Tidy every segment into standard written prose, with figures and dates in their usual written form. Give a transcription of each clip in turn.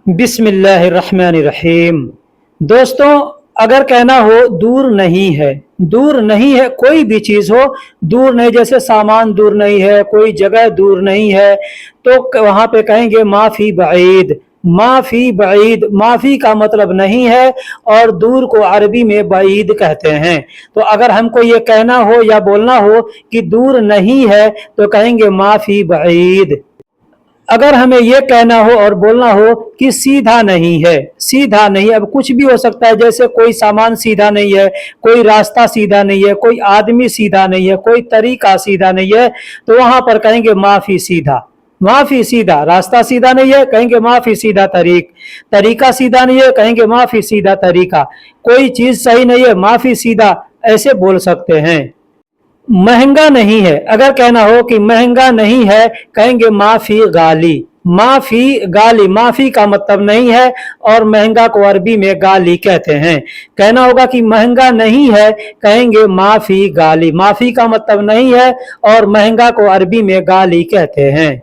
बिस्मिल्लाहिर्रहमानिर्रहीम। दोस्तों, अगर कहना हो दूर नहीं है, कोई भी चीज़ हो दूर नहीं, जैसे सामान दूर नहीं है, कोई जगह दूर नहीं है, तो वहाँ पे कहेंगे माफ़ी बईद। माफ़ी बईद, माफ़ी का मतलब नहीं है और दूर को अरबी में बईद कहते हैं। तो अगर हमको ये कहना हो या बोलना हो कि दूर नहीं है तो कहेंगे माफ़ी बईद। अगर हमें यह कहना हो और बोलना हो कि सीधा नहीं है, सीधा नहीं, अब कुछ भी हो सकता है, जैसे कोई सामान सीधा नहीं है, कोई रास्ता सीधा नहीं है, कोई आदमी सीधा नहीं है, कोई तरीका सीधा नहीं है, तो वहां पर कहेंगे माफी सीधा। माफी सीधा, रास्ता सीधा नहीं है, कहेंगे माफी सीधा तरीका सीधा नहीं है, कहेंगे माफी सीधा तरीका। कोई चीज सही नहीं है, माफी सीधा, ऐसे बोल सकते हैं। महंगा नहीं है, अगर कहना हो कि महंगा नहीं है, कहेंगे माफी गाली। माफी गाली, माफी का मतलब नहीं है और महंगा को अरबी में गाली कहते हैं। कहना होगा कि महंगा नहीं है, कहेंगे माफी गाली। माफी का मतलब नहीं है और महंगा को अरबी में गाली कहते हैं।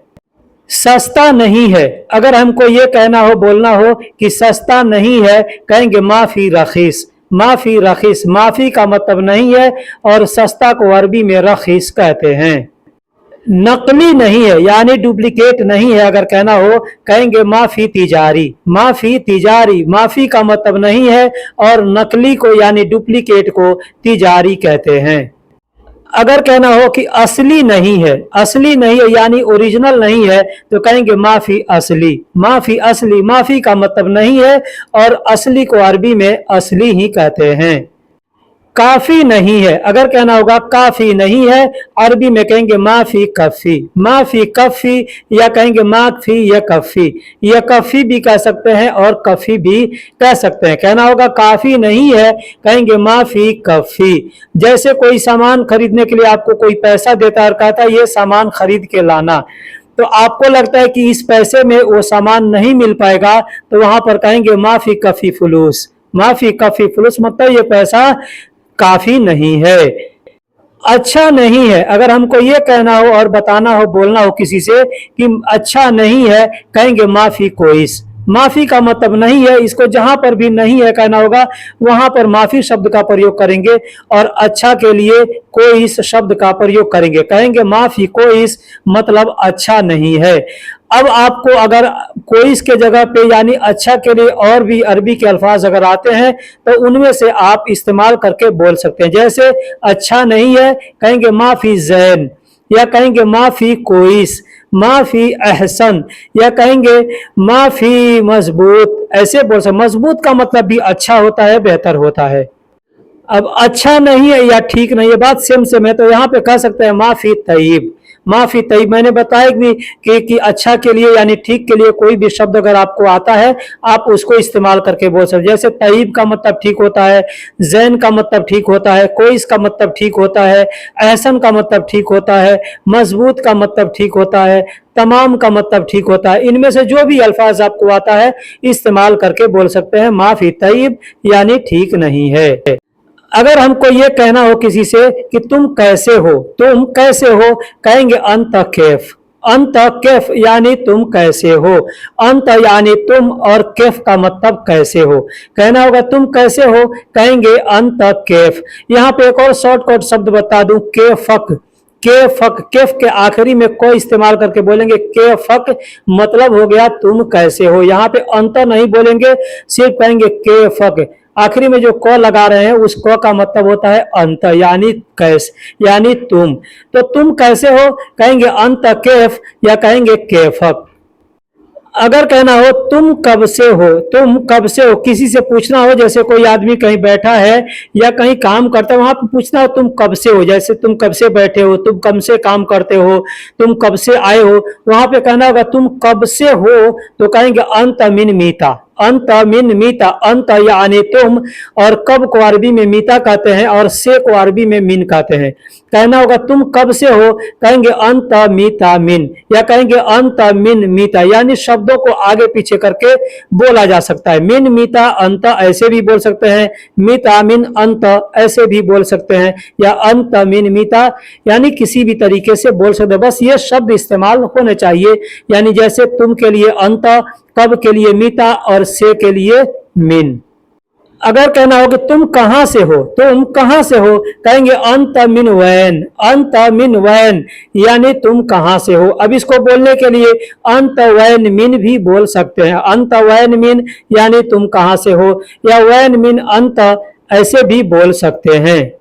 सस्ता नहीं है, अगर हमको ये कहना हो बोलना हो कि सस्ता नहीं है, कहेंगे माफी रखीस। माफी रखीस, माफी का मतलब नहीं है और सस्ता को अरबी में रखीस कहते हैं। नकली नहीं है यानी डुप्लीकेट नहीं है, अगर कहना हो कहेंगे माफी तिजारी। माफी तिजारी, माफी का मतलब नहीं है और नकली को यानी डुप्लीकेट को तिजारी कहते हैं। अगर कहना हो कि असली नहीं है, असली नहीं है यानी ओरिजिनल नहीं है, तो कहेंगे माफी असली। माफी असली, माफी का मतलब नहीं है और असली को अरबी में असली ही कहते हैं। काफी नहीं है, अगर कहना होगा काफी नहीं है, अरबी में कहेंगे माफी कफी। माफी कफी या कहेंगे माफी या कफी। या कफी भी कह सकते हैं और कफी भी कह सकते हैं। कहना होगा काफी नहीं है, कहेंगे माफी कफी। जैसे कोई सामान खरीदने के लिए आपको कोई पैसा देता है और कहता है ये सामान खरीद के लाना, तो आपको लगता है कि इस पैसे में वो सामान नहीं मिल पाएगा, तो वहां पर कहेंगे माफी कफी फुलूस। माफी कफी फुलूस मतलब ये पैसा काफी नहीं है। अच्छा नहीं है, अगर हमको ये कहना हो और बताना हो बोलना हो किसी से कि अच्छा नहीं है, कहेंगे माफी कोइस। माफी का मतलब नहीं है, इसको जहां पर भी नहीं है कहना होगा वहां पर माफी शब्द का प्रयोग करेंगे और अच्छा के लिए कोइस शब्द का प्रयोग करेंगे। कहेंगे माफी कोइस मतलब अच्छा नहीं है। अब आपको अगर कोइस के जगह पे यानी अच्छा के लिए और भी अरबी के अल्फाज अगर आते हैं तो उनमें से आप इस्तेमाल करके बोल सकते हैं। जैसे अच्छा नहीं है, कहेंगे माफी जैन, या कहेंगे माफी कोइस, माफी अहसन, या कहेंगे माफी मजबूत। ऐसे बोल सकते। मजबूत का मतलब भी अच्छा होता है, बेहतर होता है। अब अच्छा नहीं है या ठीक नहीं है, बात सेम है, तो यहाँ पे कह सकते हैं माफी तय्यब। माफी तय्यब, मैंने बताया भी कि अच्छा के लिए यानी ठीक के लिए कोई भी शब्द अगर आपको आता है आप उसको इस्तेमाल करके बोल सकते। जैसे तय्यब का मतलब ठीक होता है, जैन का मतलब ठीक होता है, कोइस का मतलब ठीक होता है, अहसन का मतलब ठीक होता है, मजबूत का मतलब ठीक होता है, तमाम का मतलब ठीक होता है। इनमें से जो भी अल्फाज आपको आता है इस्तेमाल करके बोल सकते हैं माफी तय्यब यानी ठीक नहीं है। अगर हमको ये कहना हो किसी से कि तुम कैसे हो, तुम कैसे हो, कहेंगे अंत कैफ। अंत कैफ यानी तुम कैसे हो। अंत यानी तुम और कैफ का मतलब कैसे हो। कहना होगा तुम कैसे हो, कहेंगे अंत कैफ। यहाँ पे एक और शॉर्टकट शब्द बता दूं, केफक। केफक, केफ के आखिरी में को इस्तेमाल करके बोलेंगे केफक, मतलब हो गया तुम कैसे हो। यहाँ पे अंत नहीं बोलेंगे, सिर्फ कहेंगे केफक। आखिरी में जो क लगा रहे हैं उस क का मतलब होता है अंत यानी कैस यानी तुम। तो तुम कैसे हो, कहेंगे अंत कैफ या कहेंगे केफक। अगर कहना हो तुम कब से हो, तुम कब से हो, किसी से पूछना हो, जैसे कोई आदमी कहीं बैठा है या कहीं काम करता है, वहां पर पूछना हो तुम कब से हो, जैसे तुम कब से बैठे हो, तुम कब से काम करते हो, तुम कब से आए हो, वहां पे कहना होगा तुम कब से हो, तो कहेंगे अंत मिन मीता। अंत मिन मीता, अंत यानी तुम, और कब को अरबी में मीता कहते हैं और से को अरबी में मिन कहते हैं। कहना होगा तुम कब से हो, कहेंगे अंत मीता मिन, या कहेंगे अंत मिन मीता, यानी शब्दों को आगे पीछे करके बोला जा सकता है। मिन मीता अंत ऐसे भी बोल सकते हैं, मीता मिन अंत ऐसे भी बोल सकते हैं, या अंत मिन मीता, यानी किसी भी तरीके से बोल सकते हैं। बस ये शब्द इस्तेमाल होने चाहिए, यानी जैसे तुम के लिए अंत, कब के लिए मीता और से के लिए मिन। अगर कहना हो कि तुम कहां से हो, तुम कहां से हो, कहेंगे अंत मिन वैन, अंत मिन वैन, यानी तुम कहां से हो। अब इसको बोलने के लिए अंत वैन मिन भी बोल सकते हैं, अंत वैन मिन यानी तुम कहां से हो, या वैन मिन अंत ऐसे भी बोल सकते हैं।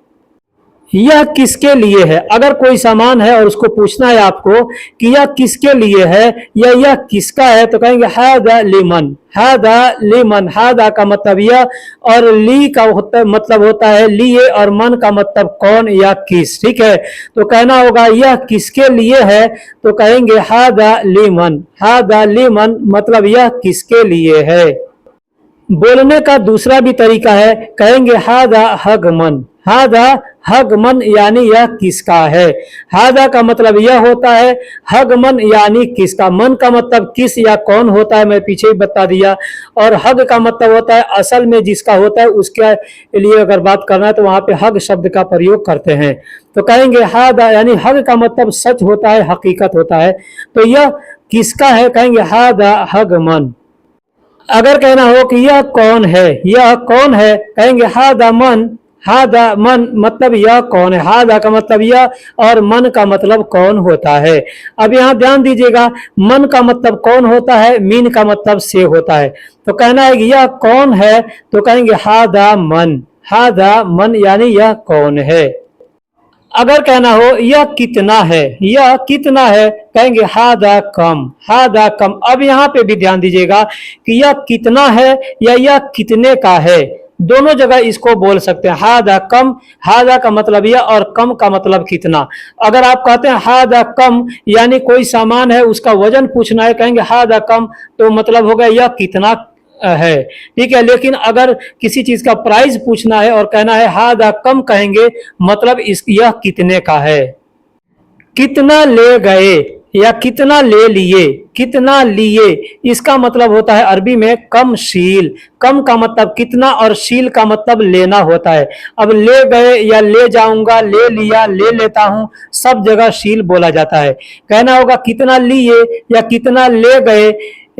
यह किसके लिए है, अगर कोई सामान है और उसको पूछना है आपको कि यह किसके लिए है या यह किसका है, तो कहेंगे हादा लिमन, हादा लिमन, हादा का मतलब यह, और ली का मतलब होता है लिए, और मन का मतलब कौन या किस। ठीक है, तो कहना होगा यह किसके लिए है, तो कहेंगे हादा लिमन, हादा लिमन मतलब यह किसके लिए है। बोलने का दूसरा भी तरीका है, कहेंगे हादा हगमन, हादा हगमन यानी यह किसका है। हादा का मतलब यह होता है, हगमन यानी किसका, मन का मतलब किस या कौन होता है, मैं पीछे ही बता दिया, और हग का मतलब होता है असल में जिसका होता है उसके लिए अगर बात करना है तो वहां पे हग शब्द का प्रयोग करते हैं। तो कहेंगे हादा यानी हग का मतलब सच होता है, हकीकत होता है, तो यह किसका है, कहेंगे हादा हगमन। अगर कहना हो कि यह कौन है, यह कौन है, कहेंगे हादा मन, हादा मन मतलब यह कौन है, हादा का मतलब यह और मन का मतलब कौन होता है। अब यहाँ ध्यान दीजिएगा, मन का मतलब कौन होता है, मीन का मतलब से होता है। तो कहना है कि यह कौन है, तो कहेंगे हादा मन, हादा मन यानी यह कौन है। अगर कहना हो यह कितना है, यह कितना है, कहेंगे हादा कम, हादा कम। अब यहाँ पे भी ध्यान दीजिएगा कि यह कितना है या यह कितने का है, दोनों जगह इसको बोल सकते हैं। हादा कम, हादा का मतलब यह और कम का मतलब कितना। अगर आप कहते हैं हादा कम यानी कोई सामान है उसका वजन पूछना है, कहेंगे हादा कम, तो मतलब हो गया यह कितना है। ठीक है, लेकिन अगर किसी चीज का प्राइस पूछना है और कहना है हादा कम, कहेंगे मतलब इस यह कितने का है। कितना ले गए या कितना ले लिए, कितना लिए, इसका मतलब होता है अरबी में कम शील। कम का मतलब कितना और शील का मतलब लेना होता है। अब ले गए या ले जाऊंगा, ले लिया, ले लेता हूं, सब जगह शील बोला जाता है। कहना होगा कितना लिए या कितना ले गए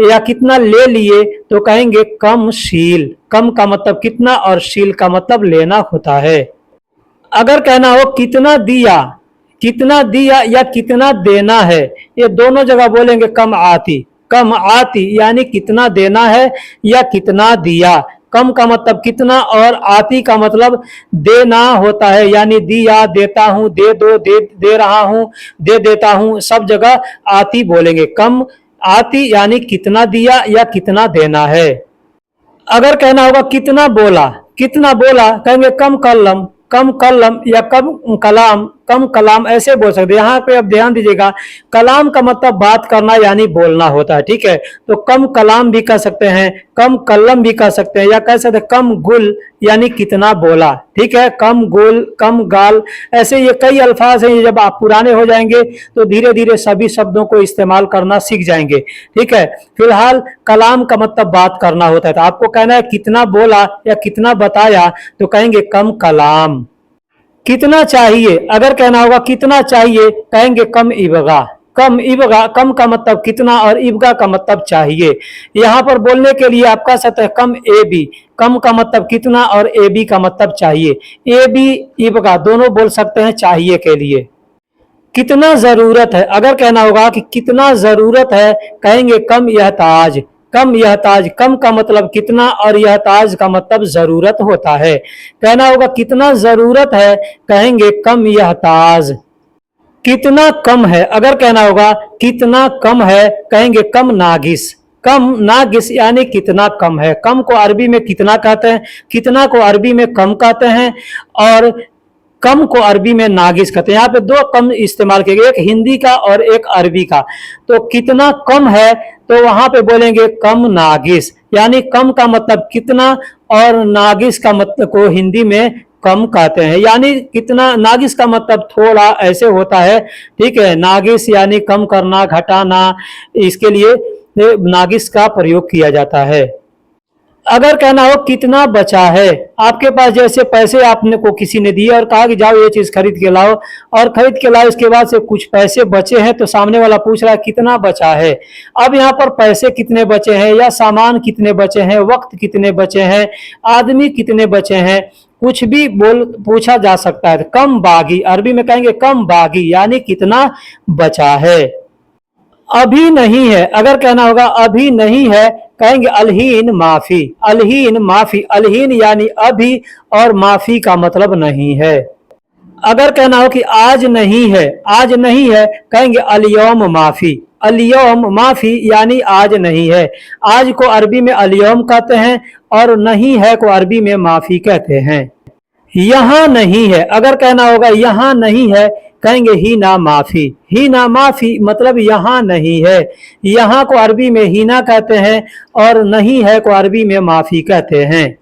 या कितना ले लिए, तो कहेंगे कम शील। कम का मतलब कितना और शील का मतलब लेना होता है। अगर कहना हो कितना दिया, कितना दिया या कितना देना है, ये दोनों जगह बोलेंगे कम आती, कम आती यानी कितना देना है या कितना दिया। कम का मतलब कितना और आती का मतलब देना होता है, यानी दिया, देता हूं, दे दो, दे रहा हूं, दे देता हूं, सब जगह आती बोलेंगे। कम आती यानी कितना दिया या कितना देना है। अगर कहना होगा कितना बोला, कितना बोला, कहेंगे कम कलम, कम कलम या कम कलाम, कम कलाम ऐसे बोल सकते हैं। यहाँ पे अब ध्यान दीजिएगा, कलाम का मतलब बात करना यानी बोलना होता है। ठीक है, तो कम कलाम भी कह सकते हैं, कम कलम भी कह सकते हैं, या कह सकते हैं कम गुल यानी कितना बोला। ठीक है, कम गुल, कम गाल, ऐसे ये कई अल्फाज हैं। ये जब आप पुराने हो जाएंगे तो धीरे धीरे सभी शब्दों को इस्तेमाल करना सीख जाएंगे। ठीक है, फिलहाल कलाम का मतलब बात करना होता है। तो आपको कहना है कितना बोला या कितना बताया, तो कहेंगे कम कलाम। कितना चाहिए, अगर कहना होगा कितना चाहिए, कहेंगे कम इबगा, कम इबगा। कम का मतलब कितना और इबगा का मतलब चाहिए। यहाँ पर बोलने के लिए आप कह सकते हैं कम ए बी। कम का मतलब कितना और ए बी का मतलब चाहिए। ए बी इबगा दोनों बोल सकते हैं चाहिए के लिए। कितना जरूरत है, अगर कहना होगा कि कितना जरूरत है, कहेंगे कम यहताज, कम यहताज। कम का मतलब कितना और यहताज का मतलब जरूरत होता है। कहना होगा कितना जरूरत है, कहेंगे कम यहताज। कितना कम है, अगर कहना होगा कितना कम है, कहेंगे कम नागिस, कम नागिस यानी कितना कम है। कम को अरबी में कितना कहते हैं, कितना को अरबी में कम कहते हैं, और कम को अरबी में नागिस कहते हैं। यहाँ पे दो कम इस्तेमाल किए गए, एक हिंदी का और एक अरबी का। तो कितना कम है तो वहां पे बोलेंगे कम नागिस, यानी कम का मतलब कितना, और नागिस का मतलब को हिंदी में कम कहते हैं। यानी कितना, नागिस का मतलब थोड़ा ऐसे होता है, ठीक है। नागिस यानी कम करना, घटाना, इसके लिए नागिस का प्रयोग किया जाता है। अगर कहना हो कितना बचा है, आपके पास जैसे पैसे आपने को किसी ने दिए और कहा कि जाओ ये चीज खरीद के लाओ, और खरीद के लाओ, इसके बाद से कुछ पैसे बचे हैं, तो सामने वाला पूछ रहा है कितना बचा है। अब यहाँ पर पैसे कितने बचे हैं, या सामान कितने बचे हैं, वक्त कितने बचे हैं, आदमी कितने बचे हैं, कुछ भी बोल पूछा जा सकता है। कम बागी, अरबी में कहेंगे कम बागी, यानी कितना बचा है। अभी नहीं है, अगर कहना होगा अभी नहीं है, कहेंगे अलहीन माफी। अलहीन माफी, अलहीन यानी अभी, और माफी का मतलब नहीं है। अगर कहना हो कि आज नहीं है, आज नहीं है, कहेंगे अलयौम माफी। अलयौम माफी यानी आज नहीं है। आज को अरबी में अलयौम कहते हैं, और नहीं है को अरबी में माफी कहते हैं। यहाँ नहीं है, अगर कहना होगा यहाँ नहीं है, कहेंगे ही ना माफी। ही ना माफी मतलब यहाँ नहीं है। यहाँ को अरबी में हीना कहते हैं, और नहीं है को अरबी में माफी कहते हैं।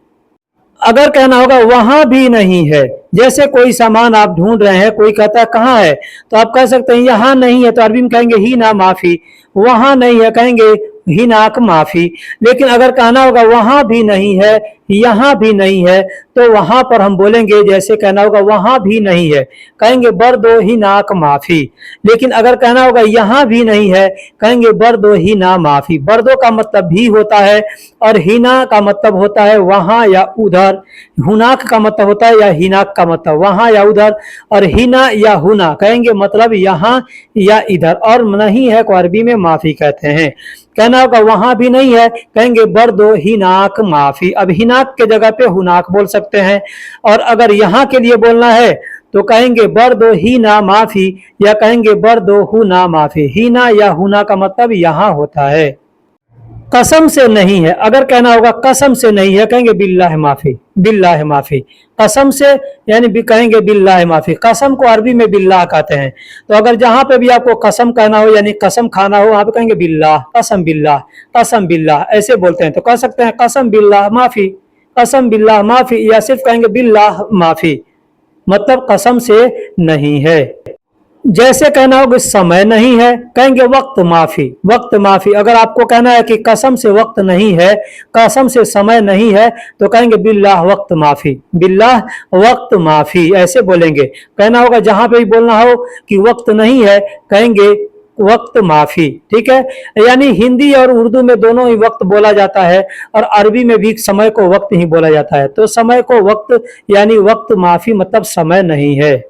अगर कहना होगा वहां भी नहीं है, जैसे कोई सामान आप ढूंढ रहे हैं, कोई कहता है कहाँ है, तो आप कह सकते हैं यहाँ नहीं है, तो अरबी में कहेंगे ही ना माफी। वहां नहीं है, कहेंगे ही नाक माफी। लेकिन अगर कहना होगा वहां भी नहीं है, यहाँ भी नहीं है, तो वहां पर हम बोलेंगे, जैसे कहना होगा वहां भी नहीं है, कहेंगे बर्दो ही नाक माफी। लेकिन अगर कहना होगा यहाँ भी नहीं है, कहेंगे बर्दो ही ना माफी। बर्दो का मतलब भी होता है, और हिना का मतलब होता है वहां या उधर। हुनाक का मतलब होता है, या हिनाक का मतलब वहां या उधर, और हिना या हुना कहेंगे मतलब यहाँ या इधर। और नहीं है को अरबी में माफी कहते हैं। कहना होगा वहां भी नहीं है, कहेंगे बर्दो हिनाक माफी। अब हिनाक के जगह पे हुनाक बोल सकते हैं। और अगर यहाँ के लिए बोलना है, तो कहेंगे बर्दो ही ना माफी, या कहेंगे बर्दो हुना माफी। हीना या हुना का मतलब यहाँ होता है। कसम से नहीं है, अगर कहना होगा कसम से नहीं है, कहेंगे बिल्लाह माफी। बिल्लाह माफी, कसम से यानी भी कहेंगे बिल्लाह माफी। कसम को अरबी में बिल्लाह कहते हैं। तो अगर जहां पे भी आपको कसम कहना हो, यानी कसम खाना हो, वहां पे कहेंगे बिल्लाह, कसम बिल्लाह, कसम बिल्लाह, ऐसे बोलते हैं। तो कह सकते हैं कसम बिल्लाह माफी, कसम बिल्लाह माफी, या सिर्फ कहेंगे बिल्लाह माफी, मतलब कसम से नहीं है। जैसे कहना होगा समय नहीं है, कहेंगे वक्त माफी। वक्त माफी, अगर आपको कहना है कि कसम से वक्त नहीं है, कसम से समय नहीं है, तो कहेंगे बिल्लाह वक्त माफी। बिल्लाह वक्त माफी, ऐसे बोलेंगे। कहना होगा जहां पे भी बोलना हो कि वक्त नहीं है, कहेंगे वक्त माफी, ठीक है। यानी हिंदी और उर्दू में दोनों ही वक्त बोला जाता है, और अरबी में भी समय को वक्त ही बोला जाता है। तो समय को वक्त यानी वक्त माफी मतलब समय नहीं है।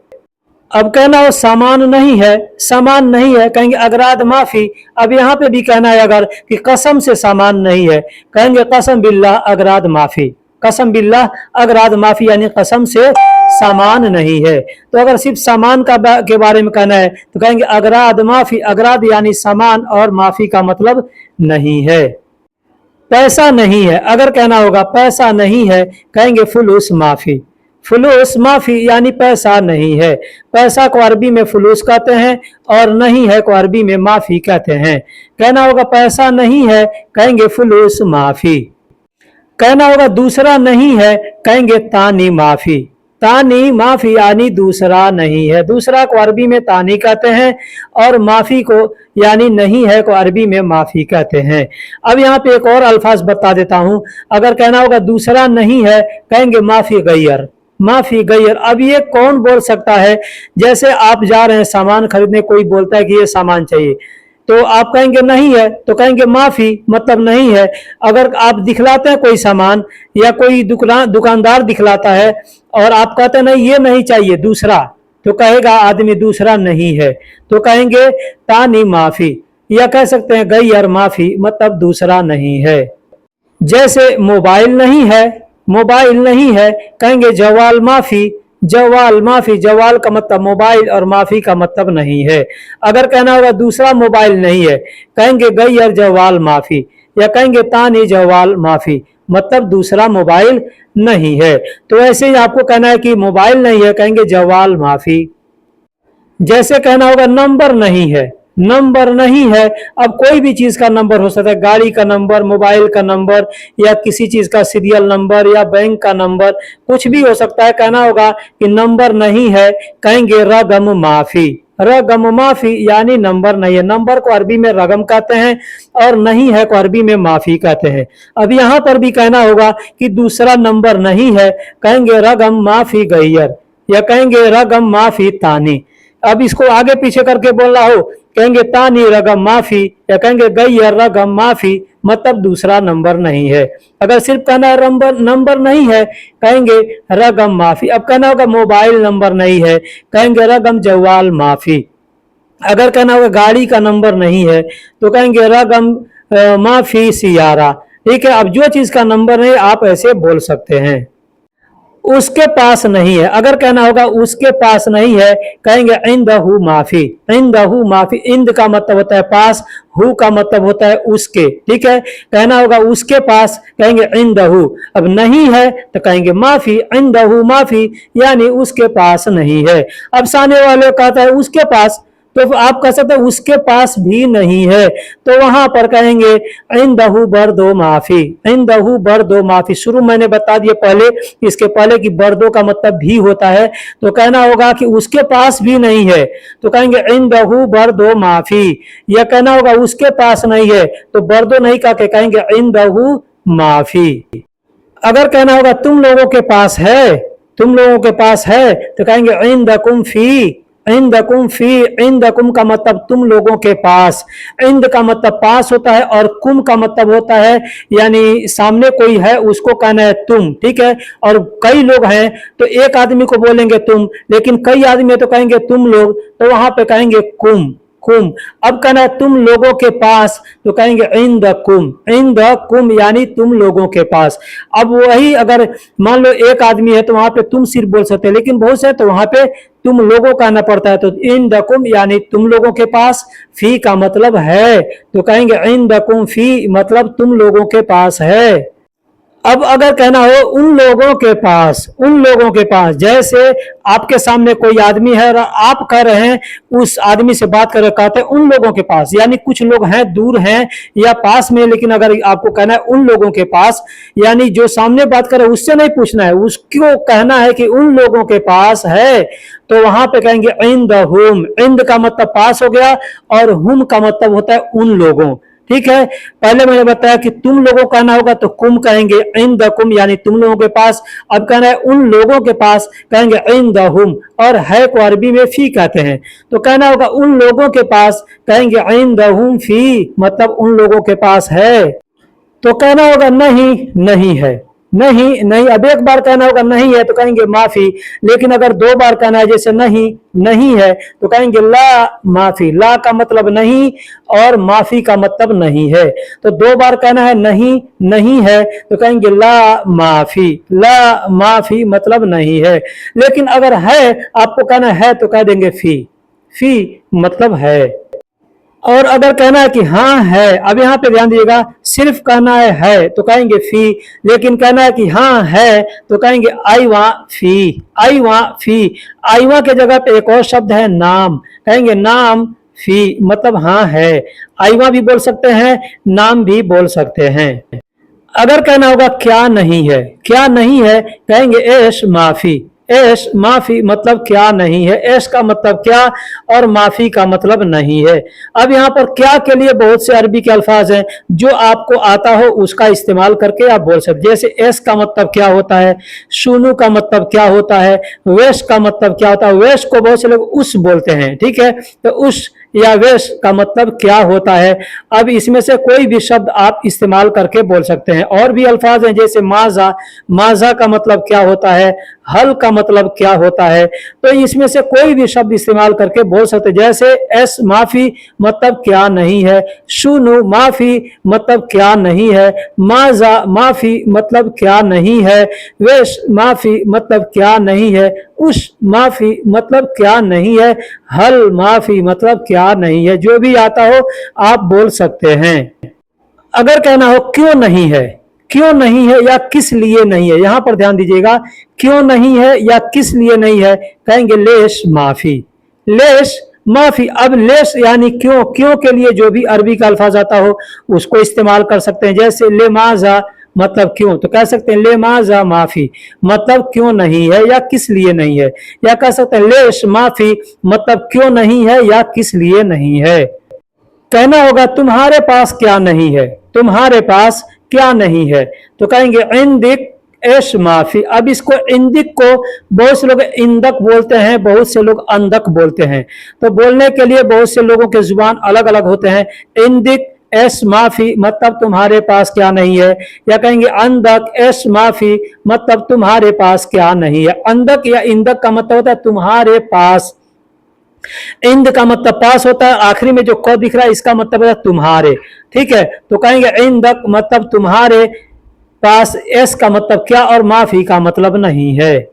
अब कहना हो सामान नहीं है, सामान नहीं है, कहेंगे अगराद माफी। अब यहाँ पे भी कहना है अगर कि कसम से सामान नहीं है, कहेंगे कसम बिल्लाह अगराद माफी। कसम बिल्लाह अगराद माफी यानी कसम से सामान नहीं है। तो अगर सिर्फ सामान के बारे में कहना है, तो कहेंगे अगराद माफी। अगराद यानी सामान, और माफी का मतलब नहीं है। पैसा नहीं है, अगर कहना होगा पैसा नहीं है, कहेंगे फुलूस माफी। फुलूस माफी यानी पैसा नहीं है। पैसा को अरबी में फुलूस कहते हैं, और नहीं है को अरबी में माफी कहते हैं। कहना होगा पैसा नहीं है, कहेंगे फुलूस माफी। कहना होगा दूसरा नहीं है, कहेंगे तानी माफी। तानी माफी यानी दूसरा नहीं है। दूसरा को अरबी में तानी कहते हैं, और माफी को यानी नहीं है को अरबी में माफी कहते हैं। अब यहाँ पे एक और अल्फाज बता देता हूं। अगर कहना होगा दूसरा नहीं है, कहेंगे माफी गैर। माफी गैर, अब ये कौन बोल सकता है? जैसे आप जा रहे हैं सामान खरीदने, कोई बोलता है कि ये सामान चाहिए, तो आप कहेंगे नहीं है, तो कहेंगे माफी, मतलब नहीं है। अगर आप दिखलाते हैं कोई सामान, या कोई दुकानदार दिखलाता है, और आप कहते हैं नहीं ये नहीं चाहिए दूसरा, तो कहेगा आदमी दूसरा नहीं है, तो कहेंगे तानी माफी, या कह सकते हैं गैर माफी, मतलब दूसरा नहीं है। जैसे मोबाइल नहीं है, मोबाइल नहीं है, कहेंगे जवाल माफी। जवाल माफी, जवाल का मतलब मोबाइल, और माफी का मतलब नहीं है। अगर कहना होगा दूसरा मोबाइल नहीं है, कहेंगे गैर जवाल माफी, या कहेंगे तानी जवाल माफी, मतलब दूसरा मोबाइल नहीं है। तो ऐसे ही आपको कहना है कि मोबाइल नहीं है, कहेंगे जवाल माफी। जैसे कहना होगा नंबर नहीं है, नंबर नहीं है। अब कोई भी चीज का नंबर हो सकता है, गाड़ी का नंबर, मोबाइल का नंबर, या किसी चीज का सीरियल नंबर, या बैंक का नंबर, कुछ भी हो सकता है। कहना होगा कि नंबर नहीं है, कहेंगे रगम माफी। रगम माफी यानी नंबर नहीं है। नंबर को अरबी में रगम कहते हैं और नहीं है को अरबी में माफी कहते हैं। अब यहाँ पर भी कहना होगा कि दूसरा नंबर नहीं है, कहेंगे रगम माफी गैयर, या कहेंगे रगम माफी तानी। अब इसको आगे पीछे करके बोलना हो, कहेंगे तानी रगम माफी, या कहेंगे गैयर रगम माफी, मतलब दूसरा नंबर नहीं है। अगर सिर्फ कहना है नंबर नहीं है, कहेंगे रगम माफी। अब कहना होगा मोबाइल नंबर नहीं है, कहेंगे रगम जवाल माफी। अगर कहना होगा गाड़ी का नंबर नहीं है, तो कहेंगे रगम माफी सियारा। ठीक है, अब जो चीज का नंबर नहीं आप ऐसे बोल सकते हैं। उसके पास नहीं है, अगर कहना होगा उसके पास नहीं है, कहेंगे इंदहू माफी। इंदहू माफी, इंद का मतलब होता है पास, हु का मतलब होता है उसके। ठीक है, कहना होगा उसके पास, कहेंगे इंदहू। अब नहीं है तो कहेंगे माफी, इंदहू माफी, यानी उसके पास नहीं है। अब सामने वाले कहता है उसके पास, तो आप कह सकते हैं उसके पास भी नहीं है, तो वहां पर कहेंगे इंदहू बर्दो माफी। इंदहू बर्दो माफी, शुरू मैंने बता दिया पहले, इसके पहले कि बर्दो का मतलब भी होता है, तो कहना होगा कि उसके पास भी नहीं है, तो कहेंगे इंदहू बर्दो माफी। या कहना होगा उसके पास नहीं है, तो बर्दो नहीं कह के कहेंगे इंदहू माफी। अगर कहना होगा तुम लोगों के पास है, तुम लोगों के पास है, तो कहेंगे इंदकुम फी। इंदकुम फी, इंदकुम का मतलब तुम लोगों के पास। इंद का मतलब पास होता है, और कुम का मतलब होता है यानी सामने कोई है उसको कहना है तुम। ठीक है, और कई लोग हैं तो एक आदमी को बोलेंगे तुम, लेकिन कई आदमी तो कहेंगे तुम लोग, तो वहां पे कहेंगे कुम। कुम। अब कहना है तुम लोगों के पास, तो कहेंगे इंद कुम। इंद कुम यानी तुम लोगों के पास। अब वही अगर मान लो एक आदमी है तो वहां पे तुम सिर्फ बोल सकते हैं, लेकिन बहुत से तो वहां पे तुम लोगों कहना पड़ता है, तो इंद कुम यानी तुम लोगों के पास। फी का मतलब है, तो कहेंगे इंद कुम फी, मतलब तुम लोगों के पास है। अब अगर कहना हो उन लोगों के पास, उन लोगों के पास, जैसे आपके सामने कोई आदमी है और आप कह रहे हैं उस आदमी से बात कर रहे, कहते हैं उन लोगों के पास, यानी कुछ लोग हैं दूर हैं या पास में, लेकिन अगर आपको कहना है उन लोगों के पास, यानी जो सामने बात कर रहे उससे नहीं पूछना है, उसको कहना है कि उन लोगों के पास है, तो वहां पे कहेंगे इंद हुम। इंद का मतलब पास हो गया, और हुम का मतलब होता है उन लोगों। ठीक है, पहले मैंने बताया कि तुम लोगों कहना होगा तो कुम कहेंगे, इंद कुम यानी तुम लोगों के पास। अब कहना है उन लोगों के पास, कहेंगे इंद हुम, और है को अरबी में फी कहते हैं, तो कहना होगा उन लोगों के पास, कहेंगे इंद हुम फी, मतलब उन लोगों के पास है। तो कहना होगा नहीं, नहीं है। नहीं, नहीं। अब एक बार कहना होगा नहीं है तो कहेंगे माफी, लेकिन अगर दो बार कहना है जैसे नहीं, नहीं है, तो कहेंगे ला माफी। ला का मतलब नहीं, और माफी का मतलब नहीं है। तो दो बार कहना है नहीं, नहीं है, तो कहेंगे ला माफी। ला माफी मतलब नहीं है। लेकिन अगर है आपको कहना है तो कह देंगे फी। फी मतलब है। और अगर कहना है कि हाँ है, अब यहाँ पे ध्यान दीजिएगा, सिर्फ कहना है तो कहेंगे फी, लेकिन कहना है कि हाँ है तो कहेंगे आई वा फी। आई वा फी। आई वा के जगह पे एक और शब्द है नाम, कहेंगे नाम फी, मतलब हाँ है। आई वा भी बोल सकते हैं, नाम भी बोल सकते हैं। अगर कहना होगा क्या नहीं है, क्या नहीं है, कहेंगे एश माफी। एश माफी मतलब क्या नहीं है। एश का मतलब क्या, और माफी का मतलब नहीं है। अब यहाँ पर क्या के लिए बहुत से अरबी के अल्फाज हैं, जो आपको आता हो उसका इस्तेमाल करके आप बोल सकते। जैसे एश का मतलब क्या होता है, शुनू का मतलब क्या होता है, वेश का मतलब क्या होता है। वेश को बहुत से लोग उस बोलते हैं, ठीक है, तो उस या वेश का मतलब क्या होता है। अब इसमें से कोई भी शब्द आप इस्तेमाल करके बोल सकते हैं। और भी अल्फाज हैं जैसे माजा। माजा का मतलब क्या होता है, हल का मतलब क्या होता है, तो इसमें से कोई भी शब्द इस्तेमाल करके बोल सकते हैं। जैसे एस माफी मतलब क्या नहीं है, शुनु माफी मतलब क्या नहीं है, माजा माफी मतलब क्या नहीं है, वेश माफी मतलब क्या नहीं है, उस माफी मतलब क्या नहीं है, हल माफी मतलब क्या नहीं है। जो भी आता हो आप बोल सकते हैं। अगर कहना हो क्यों नहीं है, क्यों नहीं है या किस लिए नहीं है, यहां पर ध्यान दीजिएगा, क्यों नहीं है या किस लिए नहीं है, कहेंगे लेश माफी। लेश माफी। अब लेस यानी क्यों, क्यों के लिए जो भी अरबी का अल्फाज आता हो उसको इस्तेमाल कर सकते हैं। जैसे लेमाजा मतलब क्यों, तो कह सकते हैं लेमाजा माफी मतलब क्यों नहीं है या किस लिए नहीं है। या कह सकते हैं लेश माफी मतलब क्यों नहीं है या किस लिए नहीं है। कहना होगा तुम्हारे पास क्या नहीं है, तुम्हारे पास क्या नहीं है, तो कहेंगे इंदिक एश माफी। अब इसको इंदिक को बहुत से लोग इंदक बोलते हैं, बहुत से लोग अंदक बोलते हैं। तो बोलने के लिए बहुत से लोगों के जुबान अलग अलग होते हैं। इंदिक एस माफी मतलब तुम्हारे पास क्या नहीं है, या कहेंगे अंदक एस माफी मतलब तुम्हारे पास क्या नहीं है। अंदक या इंदक का मतलब होता है तुम्हारे पास। इंद का मतलब पास होता है, आखिरी में जो क दिख रहा है इसका मतलब है तुम्हारे। ठीक है, तो कहेंगे इंदक मतलब तुम्हारे पास, एस का मतलब क्या और माफी का मतलब नहीं है।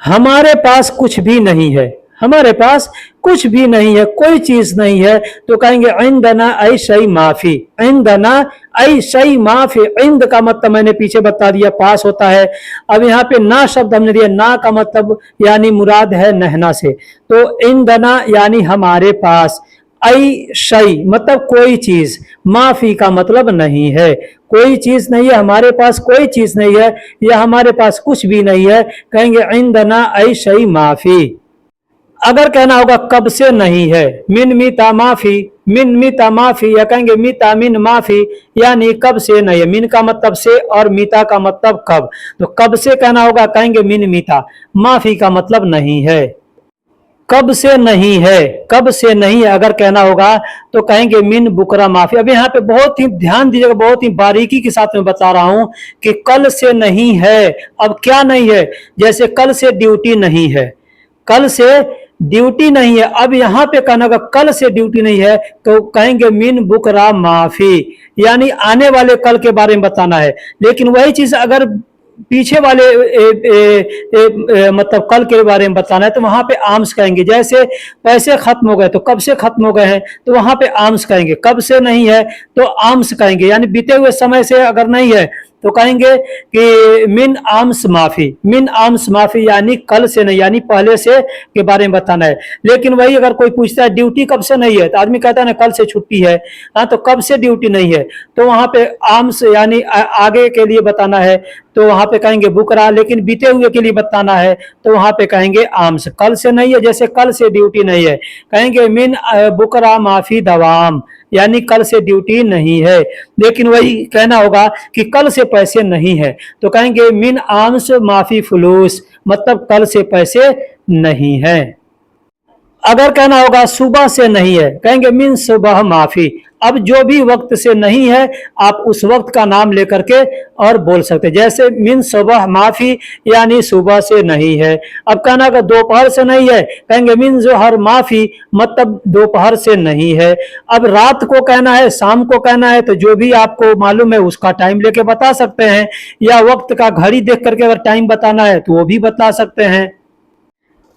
हमारे पास कुछ भी नहीं है, हमारे पास कुछ भी नहीं है, कोई चीज नहीं है, तो कहेंगे इंदना ऐ शई माफी। इंदना ऐ शई माफी। इंद का मतलब मैंने पीछे बता दिया पास होता है। अब यहाँ पे ना शब्द हमने दिया, ना का मतलब यानी मुराद है नहना से, तो इंदना यानी हमारे पास, ऐ शई मतलब कोई चीज, माफी का मतलब नहीं है, कोई चीज नहीं है, हमारे पास कोई चीज नहीं है या हमारे पास कुछ भी नहीं है, कहेंगे इंदना ऐ शई माफी। अगर कहना होगा कब से नहीं है, मिन मीता माफी, मिन मीता माफी, या कहेंगे मीता मिन माफी यानी कब से नहीं है। मिन का मतलब से और मीता का मतलब कब, तो कब से कहना होगा कहेंगे मिन मीता, माफी का मतलब नहीं है। कब से नहीं है, कब से नहीं है अगर कहना होगा तो कहेंगे मिन बुकरा माफी। अब यहाँ पे बहुत ही ध्यान दीजिएगा, बहुत ही बारीकी के साथ में बता रहा हूं कि कल से नहीं है। अब क्या नहीं है, जैसे कल से ड्यूटी नहीं है, कल से ड्यूटी नहीं है। अब यहाँ पे कहना होगा कल से ड्यूटी नहीं है तो कहेंगे मिन बुकरा माफी, यानी आने वाले कल के बारे में बताना है। लेकिन वही चीज अगर पीछे वाले मतलब कल के बारे में बताना है तो वहां पे आर्म्स कहेंगे। जैसे पैसे खत्म हो गए तो कब से खत्म हो गए हैं, तो वहां पे आर्म्स कहेंगे। कब से नहीं है तो आर्म्स कहेंगे, यानी बीते हुए समय से अगर नहीं है तो कहेंगे कि मिन आर्म्स माफी, मिन आर्म्स माफी यानी कल से नहीं, यानी पहले से के बारे में बताना है। लेकिन वही अगर कोई पूछता है ड्यूटी कब से नहीं है, तो आदमी कहता है ना कल से छुट्टी है, हाँ तो कब से ड्यूटी नहीं है, तो वहां पे आर्म्स यानी आगे के लिए बताना है तो वहां पे कहेंगे बुकरा। लेकिन बीते हुए के लिए बताना है तो वहां पे कहेंगे आर्म्स। कल से नहीं है, जैसे कल से ड्यूटी नहीं है, कहेंगे मिन बुकरा माफी दवाम, यानी कल से ड्यूटी नहीं है। लेकिन वही कहना होगा कि कल से पैसे नहीं है तो कहेंगे मिन आर्म्स माफी फुलूस, मतलब कल से पैसे नहीं है। अगर कहना होगा सुबह से नहीं है, कहेंगे मिन सुबह माफी। अब जो भी वक्त से नहीं है आप उस वक्त का नाम लेकर के और बोल सकते हैं। जैसे मिन सुबह माफी यानी सुबह से नहीं है। अब कहना होगा दोपहर से नहीं है, कहेंगे मिन जोहर माफी, मतलब दोपहर से नहीं है। अब रात को कहना है, शाम को कहना है, तो जो भी आपको मालूम है उसका टाइम लेके बता सकते हैं, या वक्त का घड़ी देख करके अगर टाइम बताना है तो वो भी बता सकते हैं।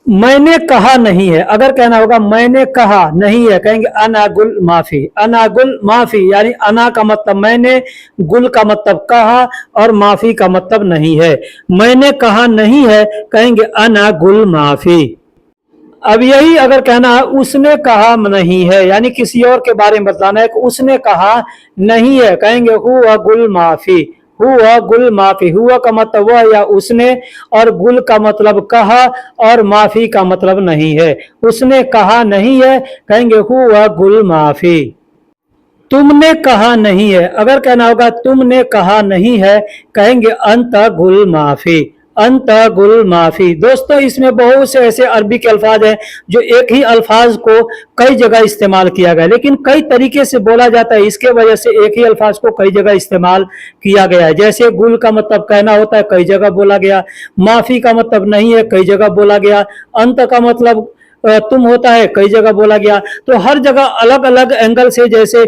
मैंने कहा नहीं है, अगर कहना होगा मैंने कहा नहीं है, कहेंगे अना गुल माफी, अना गुल माफी, यानी अना का मतलब मैंने, गुल का मतलब कहा और माफी का मतलब नहीं है। मैंने कहा नहीं है, कहेंगे अना गुल माफी। अब यही अगर कहना है उसने कहा नहीं है, यानी किसी और के बारे में बताना है कि उसने कहा नहीं है, कहेंगे हुआ गुल माफी, हुआ गुल माफी। हुआ का मतलब वह या उसने, और गुल का मतलब कहा और माफी का मतलब नहीं है। उसने कहा नहीं है, कहेंगे हुआ गुल माफी। तुमने कहा नहीं है, अगर कहना होगा तुमने कहा नहीं है, कहेंगे अंत गुल माफी, अंत गुल माफी। दोस्तों इसमें बहुत से ऐसे अरबी के अल्फाज हैं जो एक ही अल्फाज को कई जगह इस्तेमाल किया गया, लेकिन कई तरीके से बोला जाता है, इसके वजह से एक ही अल्फाज को कई जगह इस्तेमाल किया गया है। जैसे गुल का मतलब कहना होता है, कई जगह बोला गया। माफी का मतलब नहीं है, कई जगह बोला गया। अंत का मतलब तुम होता है, कई जगह बोला गया। तो हर जगह अलग अलग एंगल से, जैसे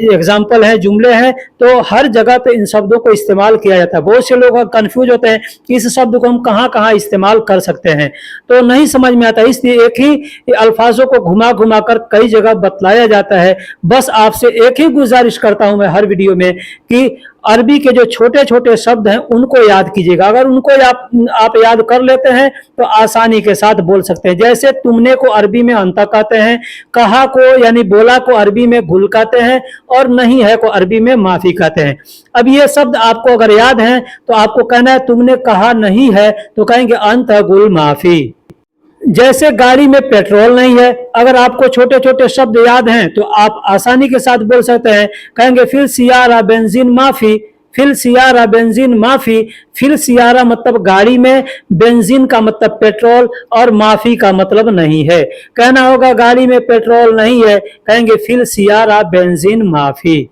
एग्जाम्पल है, जुमले हैं, तो हर जगह पे इन शब्दों को इस्तेमाल किया जाता है। बहुत से लोग कंफ्यूज होते हैं कि इस शब्द को हम कहाँ कहाँ इस्तेमाल कर सकते हैं, तो नहीं समझ में आता। इसलिए एक ही अल्फाजों को घुमा घुमा कर कई जगह बतलाया जाता है। बस आपसे एक ही गुजारिश करता हूं मैं हर वीडियो में कि अरबी के जो छोटे छोटे शब्द हैं उनको याद कीजिएगा। अगर उनको आप याद कर लेते हैं तो आसानी के साथ बोल सकते हैं। जैसे तुमने को अरबी में अंता कहते हैं, कहा को यानी बोला को अरबी में गुल कहते हैं, और नहीं है को अरबी में माफी कहते हैं। अब ये शब्द आपको अगर याद है तो आपको कहना है तुमने कहा नहीं है तो कहेंगे अंत गुल माफी। जैसे गाड़ी में पेट्रोल नहीं है, अगर आपको छोटे छोटे शब्द याद हैं तो आप आसानी के साथ बोल सकते हैं, कहेंगे फिल सियारा बेंजीन माफी, फिल सियारा बेंजीन माफी। फिल सियारा मतलब गाड़ी में, बेंजीन का मतलब पेट्रोल, और माफी का मतलब नहीं है। कहना होगा गाड़ी में पेट्रोल नहीं है, कहेंगे फिल सियारा बेंजीन माफी।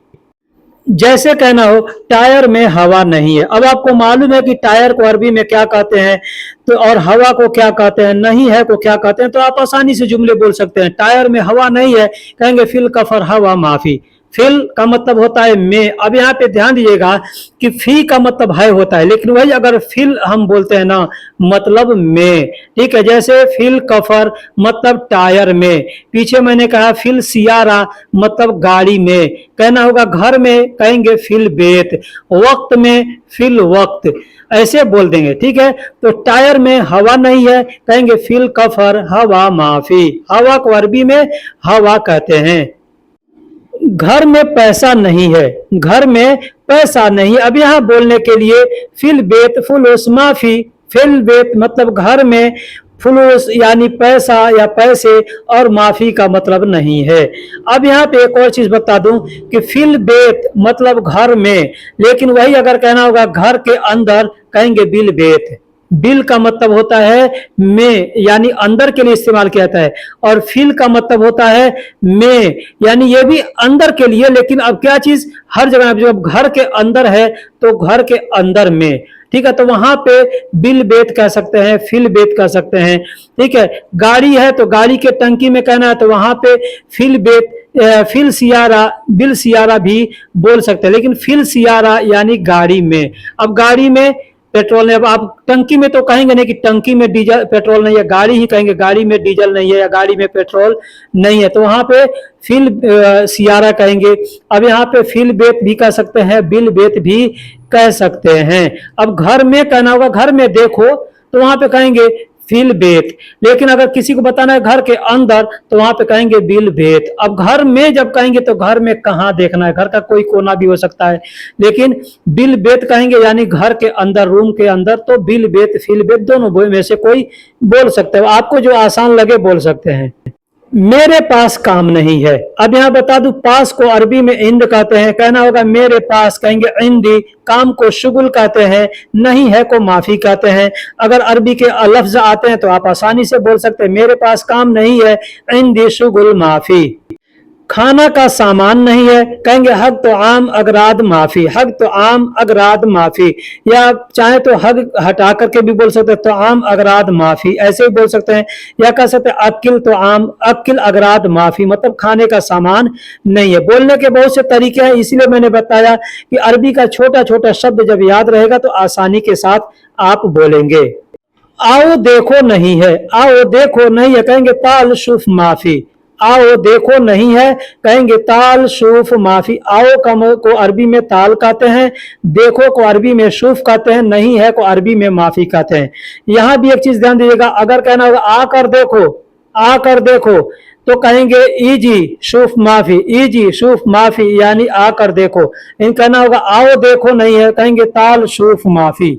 जैसे कहना हो टायर में हवा नहीं है। अब आपको मालूम है कि टायर को अरबी में क्या कहते हैं तो, और हवा को क्या कहते हैं, नहीं है को क्या कहते हैं, तो आप आसानी से जुमले बोल सकते हैं। टायर में हवा नहीं है, कहेंगे फिल कफर हवा माफी। फिल का मतलब होता है में। अब यहाँ पे ध्यान दीजिएगा कि फी का मतलब है होता है, लेकिन वही अगर फिल हम बोलते हैं ना मतलब में, ठीक है। जैसे फिल कफर मतलब टायर में, पीछे मैंने कहा फिल सियारा मतलब गाड़ी में। कहना होगा घर में, कहेंगे फिल बेत, वक्त में फिल वक्त, ऐसे बोल देंगे, ठीक है। तो टायर में हवा नहीं है, कहेंगे फिल कफर हवा माफी। हवा को अरबी में हवा कहते हैं। घर में पैसा नहीं है, घर में पैसा नहीं। अब यहाँ बोलने के लिए फिल बेत फुलूस माफी। फिल बेत मतलब घर में, फुलूस यानी पैसा या पैसे, और माफी का मतलब नहीं है। अब यहाँ पे एक और चीज बता दूं कि फिल बेत मतलब घर में, लेकिन वही अगर कहना होगा घर के अंदर, कहेंगे बिल बेत। बिल का मतलब होता है में, यानी अंदर के लिए इस्तेमाल किया जाता है, और फिल का मतलब होता है में, यानी ये भी अंदर के लिए, लेकिन अब क्या चीज हर जगह जब घर के अंदर है तो घर के अंदर में, ठीक है। तो वहां पे बिल बेत कह सकते हैं, फिल बेत कह सकते हैं, ठीक है। गाड़ी है तो गाड़ी के टंकी में कहना है तो वहां पे फिल बेत, फिल सियारा, बिल सियारा भी बोल सकते हैं, लेकिन फिल सियारा यानी गाड़ी में। अब गाड़ी में पेट्रोल नहीं, अब आप टंकी में तो कहेंगे नहीं कि टंकी में डीजल पेट्रोल नहीं है, गाड़ी ही कहेंगे गाड़ी में डीजल नहीं है या गाड़ी में पेट्रोल नहीं है, तो वहां पे फिल सियारा कहेंगे। अब यहाँ पे फिल बेत भी कह सकते हैं, बिल बेत भी कह सकते हैं। अब घर में कहना होगा घर में देखो तो वहां पे कहेंगे फिल बेत, लेकिन अगर किसी को बताना है घर के अंदर तो वहां पे कहेंगे बिल बेत। अब घर में जब कहेंगे तो घर में कहाँ देखना है, घर का कोई कोना भी हो सकता है, लेकिन बिल बेत कहेंगे यानी घर के अंदर, रूम के अंदर, तो बिल बेत फिल बेत दोनों में से कोई बोल सकते हो, आपको जो आसान लगे बोल सकते हैं। मेरे पास काम नहीं है। अब यहां बता दूं पास को अरबी में इंद कहते हैं, कहना होगा मेरे पास, कहेंगे इंदी। काम को शुगुल कहते हैं, नहीं है को माफी कहते हैं। अगर अरबी के लफ्ज आते हैं तो आप आसानी से बोल सकते हैं मेरे पास काम नहीं है, इंदी शुगुल माफी। खाना का सामान नहीं है, कहेंगे हग तो आम अगराद माफी। हग तो आम अगराद माफी, या चाहे तो हग हटा करके भी बोल सकते हैं तो आम अगराद माफी, ऐसे भी बोल सकते हैं। या कह सकते हैं अकिल तो आम अकिल अगराद माफी, मतलब खाने का सामान नहीं है। बोलने के बहुत से तरीके हैं, इसलिए मैंने बताया कि अरबी का छोटा छोटा शब्द जब याद रहेगा तो आसानी के साथ आप बोलेंगे। आओ देखो नहीं है, आओ देखो नहीं है, कहेंगे ताल शुफ माफी। आओ देखो नहीं है, कहेंगे ताल शुफ माफी। आओ को अरबी में ताल कहते हैं, देखो को अरबी में शुफ कहते हैं, नहीं है को अरबी में माफी कहते हैं। यहां भी एक चीज ध्यान दीजिएगा, अगर कहना होगा आकर देखो, आकर देखो, तो कहेंगे ईजी शुफ माफी। ईजी शुफ माफी यानी आकर देखो। इन कहना होगा आओ देखो नहीं है, कहेंगे ताल शुफ माफी।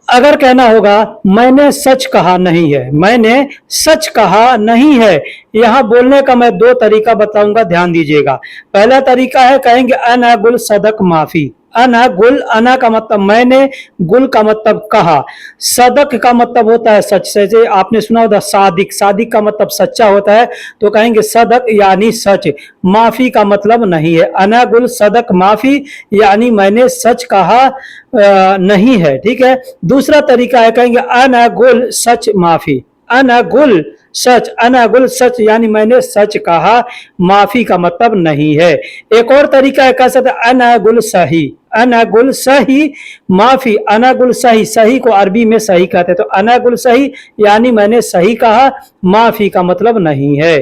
अगर कहना होगा मैंने सच कहा नहीं है, मैंने सच कहा नहीं है, यहां बोलने का मैं दो तरीका बताऊंगा, ध्यान दीजिएगा। पहला तरीका है, कहेंगे अना गुल सदक माफी। अना गुल, अना का मतलब मैंने, गुल का मतलब कहा, सदक का मतलब होता है सच। जैसे आपने सुना होगा सादिक, सादिक का मतलब सच्चा होता है, तो कहेंगे सदक यानी सच। माफी का मतलब नहीं है। अना गुल सदक माफी यानी मैंने सच कहा नहीं है, ठीक है। दूसरा तरीका है, कहेंगे अना गुल सच माफी। अना गुल सच, अना गुल सच यानी मैंने सच कहा, माफी का मतलब नहीं है। एक और तरीका है, कह सकते अना गुल सही। अना गुल सही माफी। अना गुल सही, सही को अरबी में सही कहते हैं, तो अना गुल सही यानी मैंने सही कहा, माफी का मतलब नहीं है।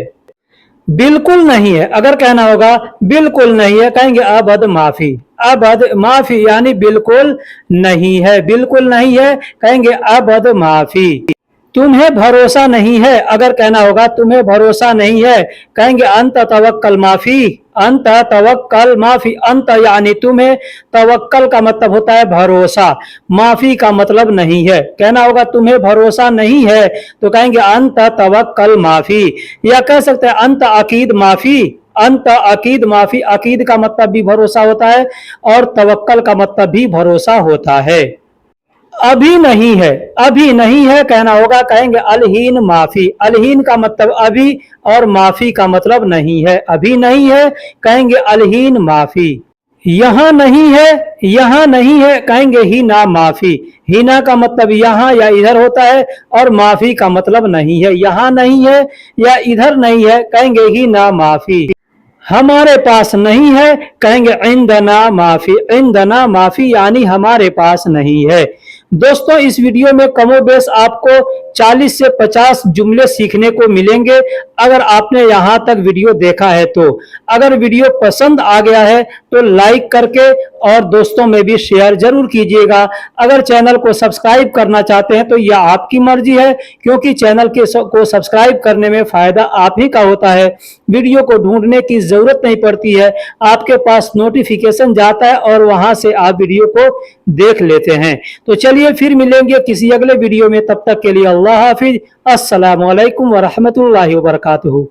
बिल्कुल नहीं है, अगर कहना होगा बिल्कुल नहीं है, कहेंगे अबद माफी। अबद माफी यानी बिल्कुल नहीं है, बिल्कुल नहीं है, कहेंगे अबद माफी। तुम्हें भरोसा नहीं है, अगर कहना होगा तुम्हें भरोसा नहीं है, कहेंगे अंत तवक्कल माफी, अंत तवक्कल माफी। अंत यानी तुम्हें, तवक्कल का मतलब होता है भरोसा, माफी का मतलब नहीं है। कहना होगा तुम्हें भरोसा नहीं है तो कहेंगे अंत तवक्कल माफी, या कह सकते हैं अंत अकीद माफी, अंत अकीद माफी। अकीद का मतलब भी भरोसा होता है और तवक्कल का मतलब भी भरोसा होता है। अभी नहीं है, अभी नहीं है कहना होगा, कहेंगे अलहीन माफी। अलहीन का मतलब अभी और माफी का मतलब नहीं है। अभी नहीं है, कहेंगे अलहीन माफी। यहां नहीं है, यहां नहीं है, कहेंगे ही ना माफी। हिना का मतलब यहां या इधर होता है और माफी का मतलब नहीं है। यहां नहीं है या इधर नहीं है, कहेंगे ही ना माफी। हमारे पास नहीं है, कहेंगे इंदना माफी। इंदना माफी यानी हमारे पास नहीं है। दोस्तों इस वीडियो में कमोबेश आपको 40 से 50 जुमले सीखने को मिलेंगे अगर आपने यहां तक वीडियो देखा है तो। अगर वीडियो पसंद आ गया है तो लाइक करके और दोस्तों में भी शेयर जरूर कीजिएगा। अगर चैनल को सब्सक्राइब करना चाहते हैं तो यह आपकी मर्जी है, क्योंकि चैनल को सब्सक्राइब करने में फायदा आप ही का होता है। वीडियो को ढूंढने की जरूरत नहीं पड़ती है, आपके पास नोटिफिकेशन जाता है और वहां से आप वीडियो को देख लेते हैं। तो चलिए फिर मिलेंगे किसी अगले वीडियो में, तब तक के लिए अल्लाह हाफिज। अस्सलामु अलैकुम व रहमतुल्लाहि व बरकातुहू।